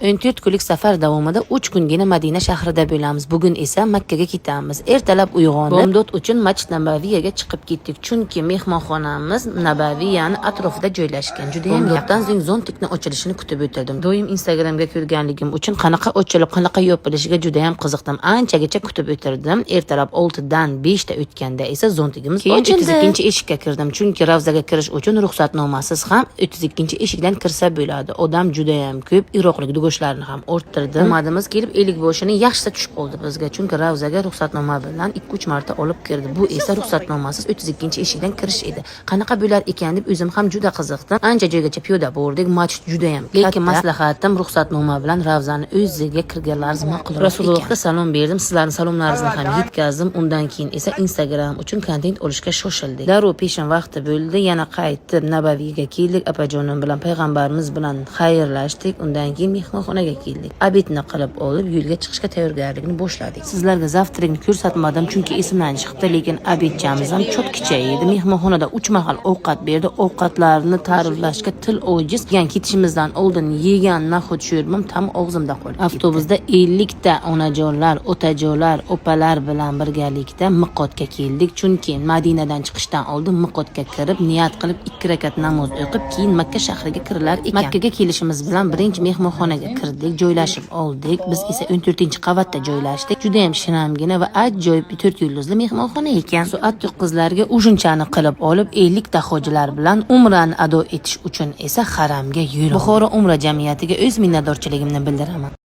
14 kunlik safar davomida 3 kungina Madina shahrida bo'lamiz. Bugun esa Makka ga ketamiz. Ertalab uyg'onib, bomdod uchun Masjid Nabaviyaga chiqib ketdik. Chunki mehmonxonamiz Nabaviyani atrofida joylashgan. Juda ham yaqindan so'ng zontikni ochilishini kutib o'tirdim. Doim Instagramga ko'rganligim uchun qanaqa ochilib, qanaqa yopilishiga juda ham qiziqdim. Anchagacha kutib o'tirdim. Ertalab 6 dan 5 ta o'tganda esa zontigimiz ochildi. 32-eshikka kirdim. Chunki Ravzaga kirish uchun ruxsatnomasiz ham 32-eshikdan kirsa bo'ladi. Odam juda ham ko'p, iroqlik go'shtlarni ham orttirdim. Omadimiz kelib, elik boshini yaxshisa tushib qoldi bizga. Chunki Ravzaga ruxsatnoma bilan 2-3 marta olib kirdi. Bu esa ruxsatnomasiz 32-eshikdan kirish edi. Qanaqa bo'lar ekan deb o'zim ham juda qiziqdim. Ancha joygacha piyoda bordik. Masjid juda ham katta. Lekin maslahatim ruxsatnoma bilan Ravzani o'ziga kirganlaringiz ma'qulroq. Rasulullohga salom berdim. Sizlarning salomlaringizni ham yetkazdim. Undan keyin esa Instagram uchun kontent olishga shoshildik. Darrov peshin vaqti bo'ldi. Yana qaytib Nabaviyga keldik. Apajonim bilan payg'ambarimiz bilan xayrlashdik. Undan keyin mehmonxonaga keldik. Obedni qilib olib, yo'lga chiqishga tayyorgarlikni boshladik. Sizlarga zavtrikni ko'rsatmadim, chunki esimdan chiqdi, lekin obedchamiz ham chotkicha edi. Mehmonxonada 3 mahal ovqat berdi. Ovqatlarni ta'riflashga til ojiz. Ketishimizdan oldin yegan nahot sho'rbim tam og'zimda qoldi. Avtobusda 50 ta onajonlar, otajonlar, opalar bilan birgalikda miqotga keldik. Chunki Madinadan chiqishdan oldin miqotga kirib, niyat qilib 2 rakat namoz o'qib, keyin Makka shahriga kirilar ekan. Makkaga kelishimiz bilan birinchi mehmonxonaga kirdik, joylashib oldik. Biz esa 14-qavatda joylashdik. Juda ham shinamgina va ajoyib 4 yulduzli mehmonxona ekan. Soat 9larga ujunchani qilib olib, 50 ta hojilar bilan umrani ado etish uchun esa haramga yo'l. Buxoro umra jamiyatiga o'z minnatdorchiligimni bildiraman.